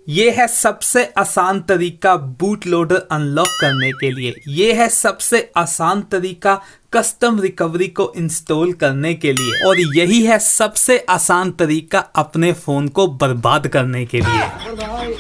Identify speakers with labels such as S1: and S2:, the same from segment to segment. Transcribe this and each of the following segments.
S1: ये है सबसे आसान तरीका बूट लोडर अनलॉक करने के लिए। ये है सबसे आसान तरीका कस्टम रिकवरी को इंस्टॉल करने के लिए, और यही है सबसे आसान तरीका अपने फोन को बर्बाद करने के लिए।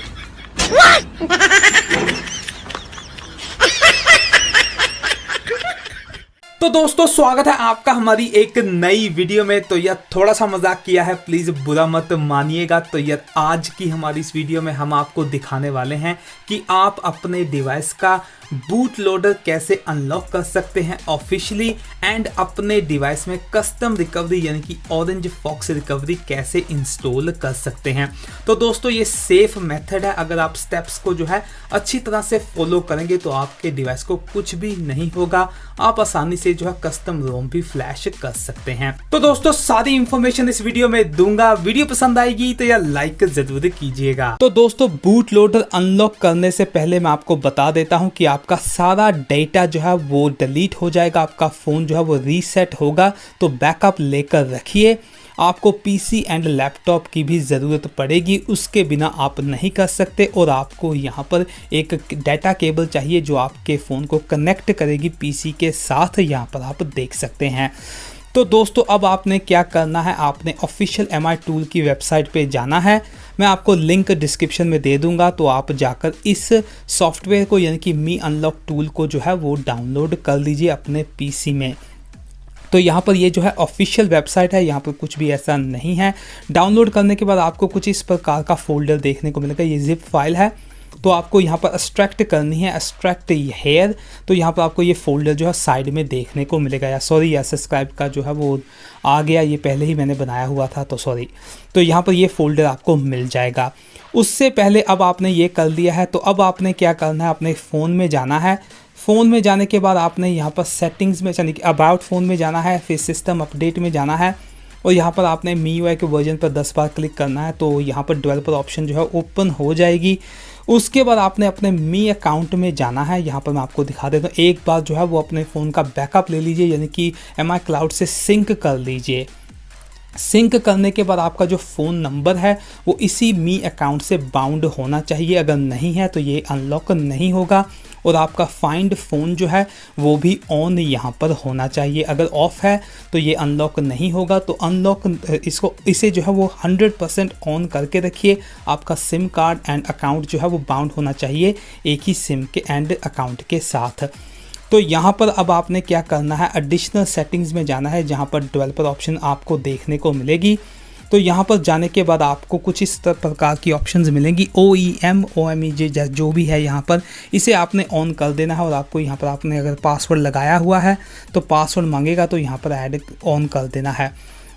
S1: तो दोस्तों, स्वागत है आपका हमारी एक नई वीडियो में। तो यार थोड़ा सा मजाक किया है, प्लीज बुरा मत मानिएगा। तो यार आज की हमारी इस वीडियो में हम आपको दिखाने वाले हैं कि आप अपने डिवाइस का बूट लोडर कैसे अनलॉक कर सकते हैं ऑफिशियली, एंड अपने डिवाइस में कस्टम रिकवरी यानी कि ऑरेंज फॉक्स रिकवरी कैसे इंस्टॉल कर सकते हैं। तो दोस्तों, ये सेफ मेथड है। अगर आप स्टेप्स को जो है अच्छी तरह से फॉलो करेंगे तो आपके डिवाइस को कुछ भी नहीं होगा। आप आसानी से जो है कस्टम रोम भी फ्लैश कर सकते हैं। तो दोस्तों, सारी इंफॉर्मेशन इस वीडियो में दूंगा। वीडियो पसंद आएगी तो यार लाइक जरूर कीजिएगा। तो दोस्तों, बूट लोडर अनलॉक करने से पहले मैं आपको बता देता हूं कि आपका सारा डेटा जो है वो डिलीट हो जाएगा, आपका फोन जो है वो रीसेट होगा। तो बैकअप लेकर रखिए। आपको पीसी एंड लैपटॉप की भी ज़रूरत पड़ेगी, उसके बिना आप नहीं कर सकते। और आपको यहाँ पर एक डाटा केबल चाहिए जो आपके फ़ोन को कनेक्ट करेगी पीसी के साथ। यहाँ पर आप देख सकते हैं। तो दोस्तों, अब आपने क्या करना है, आपने ऑफिशियल एमआई टूल की वेबसाइट पे जाना है। मैं आपको लिंक डिस्क्रिप्शन में दे दूंगा, तो आप जाकर इस सॉफ्टवेयर को यानी कि मी अनलॉक टूल को जो है वो डाउनलोड कर लीजिए अपने पीसी में। तो यहाँ पर ये जो है ऑफिशियल वेबसाइट है, यहाँ पर कुछ भी ऐसा नहीं है। डाउनलोड करने के बाद आपको कुछ इस प्रकार का फोल्डर देखने को मिलेगा। ये जिप फाइल है, तो आपको यहाँ पर एक्सट्रैक्ट करनी है, एक्सट्रैक्ट हेयर। तो यहाँ पर आपको ये फोल्डर जो है साइड में देखने को मिलेगा। या सॉरी, या सब्सक्राइब का जो है वो आ गया, ये पहले ही मैंने बनाया हुआ था तो सॉरी। तो यहाँ पर ये फोल्डर आपको मिल जाएगा। उससे पहले अब आपने ये कर लिया है, तो अब आपने क्या करना है, अपने फ़ोन में जाना है। फ़ोन में जाने के बाद आपने यहाँ पर सेटिंग्स में यानी कि अबाउट फ़ोन में जाना है, फिर सिस्टम अपडेट में जाना है, और यहाँ पर आपने MIUI के वर्जन पर 10 बार क्लिक करना है। तो यहाँ पर डेवलपर ऑप्शन जो है ओपन हो जाएगी। उसके बाद आपने अपने मी अकाउंट में जाना है। यहाँ पर मैं आपको दिखा देता हूँ। एक बार जो है वो अपने फ़ोन का बैकअप ले लीजिए, यानी कि एमआई क्लाउड से सिंक कर लीजिए। सिंक करने के बाद आपका जो फ़ोन नंबर है वो इसी मी अकाउंट से बाउंड होना चाहिए। अगर नहीं है तो ये अनलॉक नहीं होगा। और आपका फाइंड फ़ोन जो है वो भी ऑन यहाँ पर होना चाहिए। अगर ऑफ़ है तो ये अनलॉक नहीं होगा। तो अनलॉक इसे जो है वो 100% ऑन करके रखिए। आपका सिम कार्ड एंड अकाउंट जो है वो बाउंड होना चाहिए एक ही सिम के एंड अकाउंट के साथ। तो यहाँ पर अब आपने क्या करना है, एडिशनल सेटिंग्स में जाना है, जहाँ पर डेवलपर ऑप्शन आपको देखने को मिलेगी। तो यहाँ पर जाने के बाद आपको कुछ इस प्रकार की ऑप्शंस मिलेंगी। OEM OMEG जो भी है यहाँ पर, इसे आपने ऑन कर देना है। और आपको यहाँ पर आपने अगर पासवर्ड लगाया हुआ है तो पासवर्ड मांगेगा, तो यहाँ पर ऐड ऑन कर देना है।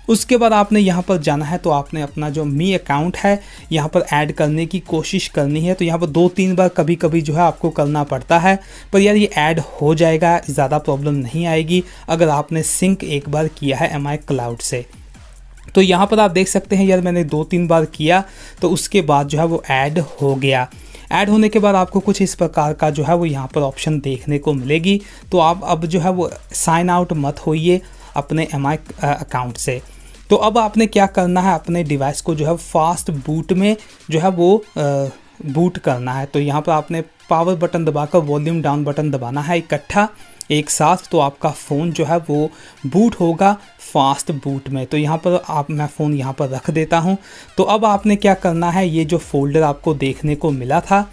S1: उसके बाद आपने यहाँ पर जाना है, तो आपने अपना जो मी अकाउंट है यहाँ पर ऐड करने की कोशिश करनी है। तो यहाँ पर 2-3 बार कभी कभी जो है आपको करना पड़ता है, पर यार ये ऐड हो जाएगा, ज़्यादा प्रॉब्लम नहीं आएगी अगर आपने सिंक एक बार किया है एमआई क्लाउड से। तो यहाँ पर आप देख सकते हैं, यार मैंने 2-3 बार किया तो उसके बाद जो है वो ऐड हो गया। ऐड होने के बाद आपको कुछ इस प्रकार का जो है वो यहाँ पर ऑप्शन देखने को मिलेगी। तो आप अब जो है वो साइन आउट मत होइए अपने एमआई अकाउंट से। तो अब आपने क्या करना है, अपने डिवाइस को जो है फास्ट बूट में जो है वो बूट करना है। तो यहाँ पर आपने पावर बटन दबाकर वॉल्यूम डाउन बटन दबाना है इकट्ठा एक साथ। तो आपका फ़ोन जो है वो बूट होगा फास्ट बूट में। तो यहाँ पर मैं फ़ोन यहाँ पर रख देता हूँ। तो अब आपने क्या करना है, ये जो फोल्डर आपको देखने को मिला था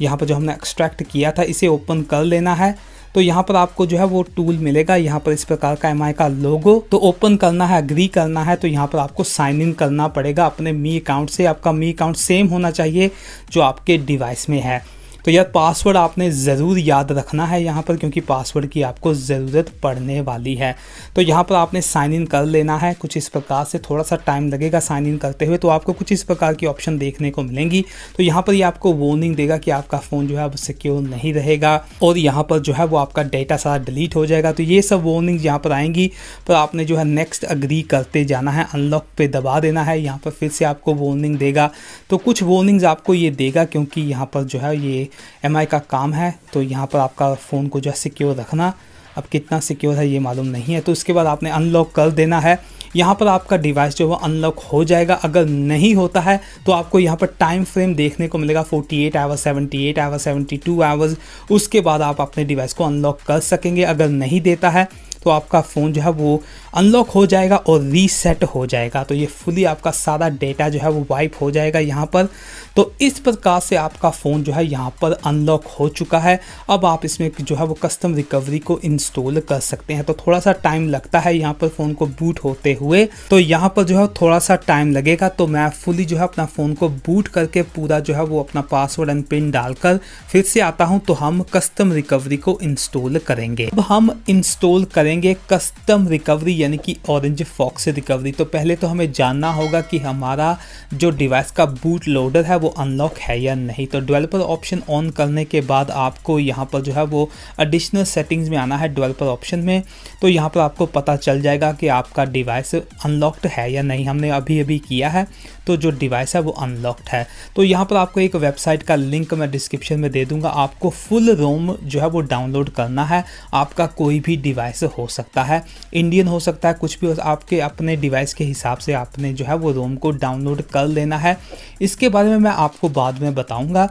S1: यहाँ पर जो हमने एक्सट्रैक्ट किया था, इसे ओपन कर लेना है। तो यहाँ पर आपको जो है वो टूल मिलेगा, यहाँ पर इस प्रकार का एमआई का लोगो। तो ओपन करना है, एग्री करना है। तो यहाँ पर आपको साइन इन करना पड़ेगा अपने मी अकाउंट से। आपका मी अकाउंट सेम होना चाहिए जो आपके डिवाइस में है। तो यार पासवर्ड आपने ज़रूर याद रखना है यहाँ पर, क्योंकि पासवर्ड की आपको ज़रूरत पड़ने वाली है। तो यहाँ पर आपने साइन इन कर लेना है कुछ इस प्रकार से। थोड़ा सा टाइम लगेगा साइन इन करते हुए। तो आपको कुछ इस प्रकार की ऑप्शन देखने को मिलेंगी। तो यहाँ पर ये आपको वार्निंग देगा कि आपका फ़ोन जो है अब सिक्योर नहीं रहेगा, और यहाँ पर जो है वो आपका डेटा सारा डिलीट हो जाएगा। तो ये सब वार्निंग यहाँ पर आएंगी, पर आपने जो है नेक्स्ट अग्री करते जाना है, अनलॉक पे दबा देना है। यहाँ पर फिर से आपको वार्निंग देगा। तो कुछ वार्निंग्स आपको ये देगा, क्योंकि यहाँ पर जो है ये एमआई का काम है। तो यहाँ पर आपका फ़ोन को जो है सिक्योर रखना, अब कितना सिक्योर है ये मालूम नहीं है। तो उसके बाद आपने अनलॉक कर देना है। यहाँ पर आपका डिवाइस जो है अनलॉक हो जाएगा। अगर नहीं होता है तो आपको यहाँ पर टाइम फ्रेम देखने को मिलेगा 48 आवर्स, 78 आवर्स, 72 आवर्स। उसके बाद आप अपने डिवाइस को अनलॉक कर सकेंगे। अगर नहीं देता है तो आपका फ़ोन जो है वो अनलॉक हो जाएगा और रीसेट हो जाएगा। तो ये फुली आपका सारा डेटा जो है वो वाइप हो जाएगा यहाँ पर। तो इस प्रकार से आपका फ़ोन जो है यहाँ पर अनलॉक हो चुका है। अब आप इसमें जो है वो कस्टम रिकवरी को इंस्टॉल कर सकते हैं। तो थोड़ा सा टाइम लगता है यहाँ पर फ़ोन को बूट होते हुए, तो यहाँ पर जो है थोड़ा सा टाइम लगेगा। तो मैं फुली जो है अपना फ़ोन को बूट करके पूरा जो है वो अपना पासवर्ड एंड पिन डालकर फिर से आता हूँ, तो हम कस्टम रिकवरी को इंस्टॉल करेंगे। अब हम इंस्टॉल करेंगे कस्टम रिकवरी यानी कि ऑरेंज फॉक्स रिकवरी। तो पहले तो हमें जानना होगा कि हमारा जो डिवाइस का बूट लोडर है वो अनलॉक है या नहीं। तो डेवलपर ऑप्शन ऑन करने के बाद आपको यहाँ पर जो है वो एडिशनल सेटिंग्स में आना है, डेवलपर ऑप्शन में। तो यहाँ पर आपको पता चल जाएगा कि आपका डिवाइस अनलॉक्ड है या नहीं। हमने अभी किया है तो जो डिवाइस है वो अनलॉक्ड है। तो यहाँ पर आपको एक वेबसाइट का लिंक मैं डिस्क्रिप्शन में दे दूंगा। आपको फुल रोम जो है वो डाउनलोड करना है। आपका कोई भी डिवाइस हो सकता है, इंडियन हो सकता है, कुछ भी हो, आपके अपने डिवाइस के हिसाब से आपने जो है वो रोम को डाउनलोड कर लेना है। इसके बारे में मैं आपको बाद में बताऊंगा।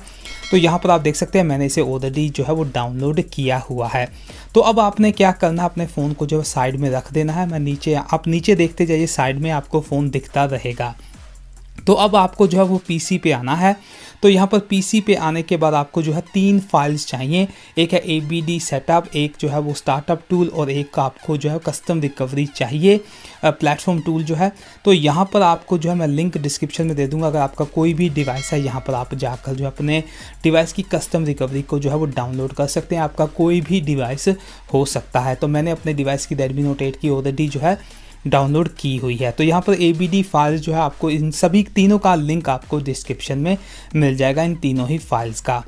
S1: तो यहाँ पर आप देख सकते हैं मैंने इसे ऑलरेडी जो है वो डाउनलोड किया हुआ है। तो अब आपने क्या करना है, अपने फ़ोन को जो है साइड में रख देना है। आप नीचे देखते जाइए, साइड में आपको फ़ोन दिखता रहेगा। तो अब आपको जो है वो पीसी पे आना है। तो यहाँ पर पीसी पे आने के बाद आपको जो है 3 फाइल्स चाहिए। एक है ABD सेटअप, एक जो है वो स्टार्टअप टूल और एक आपको जो है कस्टम रिकवरी चाहिए, प्लेटफॉर्म टूल जो है। तो यहाँ पर आपको जो है मैं लिंक डिस्क्रिप्शन में दे दूँगा। अगर आपका कोई भी डिवाइस है, यहाँ पर आप जाकर जो है अपने डिवाइस की कस्टम रिकवरी को जो है वो डाउनलोड कर सकते हैं। आपका कोई भी डिवाइस हो सकता है। तो मैंने अपने डिवाइस की Redmi Note 8 की ऑलरेडी जो है डाउनलोड की हुई है। तो यहाँ पर ABD फाइल जो है आपको इन सभी तीनों का लिंक आपको डिस्क्रिप्शन में मिल जाएगा, इन तीनों ही फाइल्स का।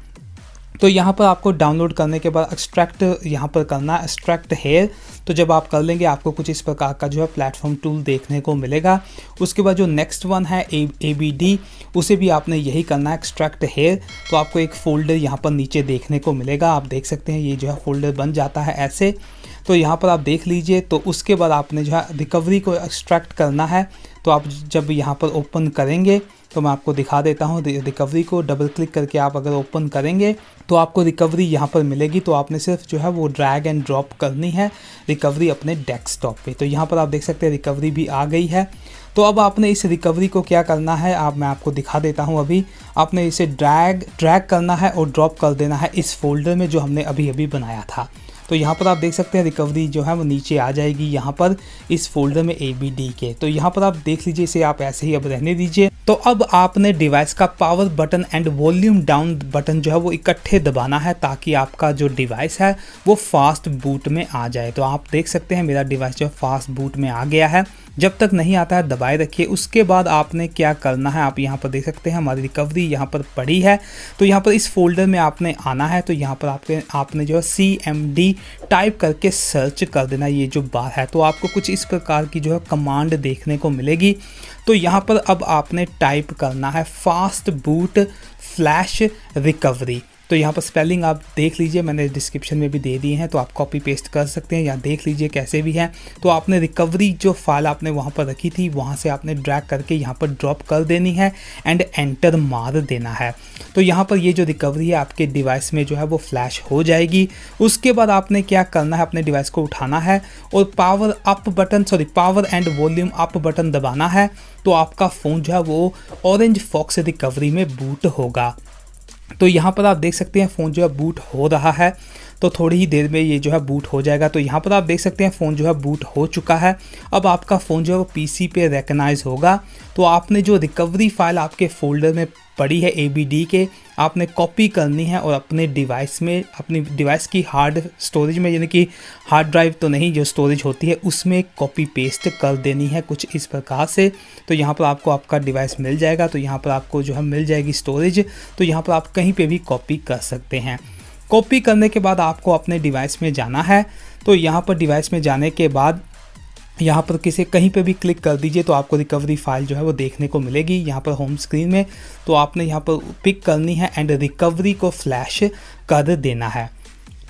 S1: तो यहाँ पर आपको डाउनलोड करने के बाद एक्सट्रैक्ट यहाँ पर करना है, एक्सट्रैक्ट हेयर। तो जब आप कर लेंगे आपको कुछ इस प्रकार का जो है प्लेटफॉर्म टूल देखने को मिलेगा। उसके बाद जो नेक्स्ट वन है ABD, उसे भी आपने यही करना है, एक्सट्रैक्ट हेयर। तो आपको एक फ़ोल्डर यहाँ पर नीचे देखने को मिलेगा। आप देख सकते हैं ये जो है फ़ोल्डर बन जाता है ऐसे। तो यहाँ पर आप देख लीजिए। तो उसके बाद आपने जो है रिकवरी को एक्सट्रैक्ट करना है। तो आप जब यहाँ पर ओपन करेंगे तो मैं आपको दिखा देता हूँ रिकवरी को। डबल क्लिक करके आप अगर ओपन करेंगे तो आपको रिकवरी यहाँ पर मिलेगी। तो आपने सिर्फ जो है वो ड्रैग एंड ड्रॉप करनी है रिकवरी अपने डेस्कटॉप पे। तो यहाँ पर आप देख सकते हैं रिकवरी भी आ गई है। तो अब आपने इस रिकवरी को क्या करना है, मैं आपको दिखा देता हूँ। अभी आपने इसे ड्रैग करना है और ड्रॉप कर देना है इस फोल्डर में जो हमने अभी बनाया था। तो यहाँ पर आप देख सकते हैं रिकवरी जो है वो नीचे आ जाएगी यहाँ पर इस फोल्डर में ABD के। तो यहाँ पर आप देख लीजिए, इसे आप ऐसे ही अब रहने दीजिए। तो अब आपने डिवाइस का power button and volume down button जो है वो इकट्ठे दबाना है ताकि आपका जो डिवाइस है वो फास्ट बूट में आ जाए। तो आप देख सकते हैं मेरा डिवाइस जो फास्ट बूट में आ गया है। जब तक नहीं आता है दबाए रखिए। उसके बाद आपने क्या करना है, आप यहाँ पर देख सकते हैं हमारी रिकवरी यहाँ पर पड़ी है। तो यहाँ पर इस फोल्डर में आपने आना है। तो यहाँ पर आपने जो है CMD टाइप करके सर्च कर देना, ये जो बार है। तो आपको कुछ इस प्रकार की जो है कमांड देखने को मिलेगी। तो यहाँ पर अब आपने टाइप करना है फास्ट बूट फ्लैश रिकवरी। तो यहाँ पर स्पेलिंग आप देख लीजिए, मैंने डिस्क्रिप्शन में भी दे दिए हैं। तो आप कॉपी पेस्ट कर सकते हैं या देख लीजिए कैसे भी है। तो आपने रिकवरी जो फाइल आपने वहाँ पर रखी थी वहाँ से आपने ड्रैग करके यहाँ पर ड्रॉप कर देनी है एंड एंटर मार देना है। तो यहाँ पर ये जो रिकवरी है आपके डिवाइस में जो है वो फ्लैश हो जाएगी। उसके बाद आपने क्या करना है, अपने डिवाइस को उठाना है और power and volume up button दबाना है। तो आपका फ़ोन जो है वो ऑरेंज फॉक्स रिकवरी में बूट होगा। तो यहाँ पर आप देख सकते हैं फ़ोन जो है बूट हो रहा है। तो थोड़ी ही देर में ये जो है बूट हो जाएगा। तो यहाँ पर आप देख सकते हैं फ़ोन जो है बूट हो चुका है। अब आपका फ़ोन जो है वो पीसी पे रिकॉग्नाइज होगा। तो आपने जो रिकवरी फाइल आपके फोल्डर में पड़ी है ABD के, आपने कॉपी करनी है और अपने डिवाइस में, अपनी डिवाइस की हार्ड स्टोरेज में, यानी कि हार्ड ड्राइव तो नहीं, जो स्टोरेज होती है उसमें कॉपी पेस्ट कर देनी है कुछ इस प्रकार से। तो यहाँ पर आपको आपका डिवाइस मिल जाएगा। तो यहाँ पर आपको जो है मिल जाएगी स्टोरेज। तो यहाँ पर आप कहीं पे भी कॉपी कर सकते हैं। कॉपी करने के बाद आपको अपने डिवाइस में जाना है। तो यहाँ पर डिवाइस में जाने के बाद यहाँ पर कहीं पे भी क्लिक कर दीजिए तो आपको रिकवरी फाइल जो है वो देखने को मिलेगी यहाँ पर होम स्क्रीन में। तो आपने यहाँ पर पिक करनी है एंड रिकवरी को फ्लैश कर देना है।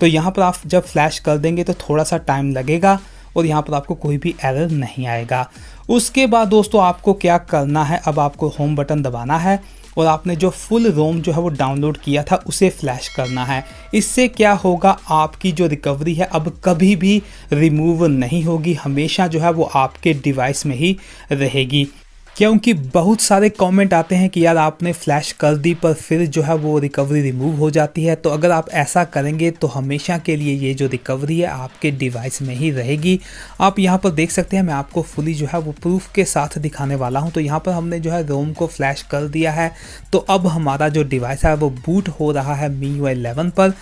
S1: तो यहाँ पर आप जब फ्लैश कर देंगे तो थोड़ा सा टाइम लगेगा और यहाँ पर आपको कोई भी एरर नहीं आएगा। उसके बाद दोस्तों आपको क्या करना है, अब आपको होम बटन दबाना है और आपने जो फुल रोम जो है वो डाउनलोड किया था उसे फ्लैश करना है। इससे क्या होगा, आपकी जो रिकवरी है अब कभी भी रिमूव नहीं होगी, हमेशा जो है वो आपके डिवाइस में ही रहेगी। क्योंकि बहुत सारे कमेंट आते हैं कि यार आपने फ्लैश कर दी पर फिर जो है वो रिकवरी रिमूव हो जाती है। तो अगर आप ऐसा करेंगे तो हमेशा के लिए ये जो रिकवरी है आपके डिवाइस में ही रहेगी। आप यहाँ पर देख सकते हैं, मैं आपको फुली जो है वो प्रूफ के साथ दिखाने वाला हूँ। तो यहाँ पर हमने जो है रोम को फ्लैश कर दिया है, तो अब हमारा जो डिवाइस है वो बूट हो रहा है MIUI 11 पर।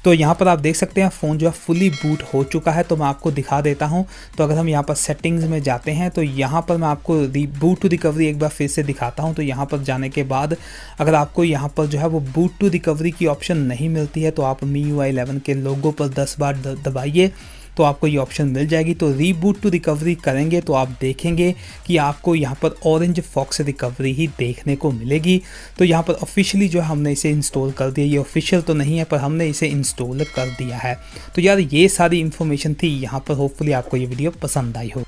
S1: तो यहाँ पर आप देख सकते हैं फ़ोन जो है फुली बूट हो चुका है। तो मैं आपको दिखा देता हूँ। तो अगर हम यहाँ पर सेटिंग्स में जाते हैं तो यहाँ पर मैं आपको बूट टू रिकवरी एक बार फिर से दिखाता हूँ। तो यहाँ पर जाने के बाद अगर आपको यहाँ पर जो है वो बूट टू रिकवरी की ऑप्शन नहीं मिलती है तो आप MIUI 11 के लोगो पर 10 बार दबाइए तो आपको ये ऑप्शन मिल जाएगी। तो रीबूट टू रिकवरी करेंगे तो आप देखेंगे कि आपको यहाँ पर ऑरेंज फॉक्स रिकवरी ही देखने को मिलेगी। तो यहाँ पर ऑफिशियली जो है हमने इसे इंस्टॉल कर दिया। ये ऑफिशियल तो नहीं है पर हमने इसे इंस्टॉल कर दिया है। तो यार ये सारी इन्फॉर्मेशन थी यहाँ पर। होपफुली आपको ये वीडियो पसंद आई हो।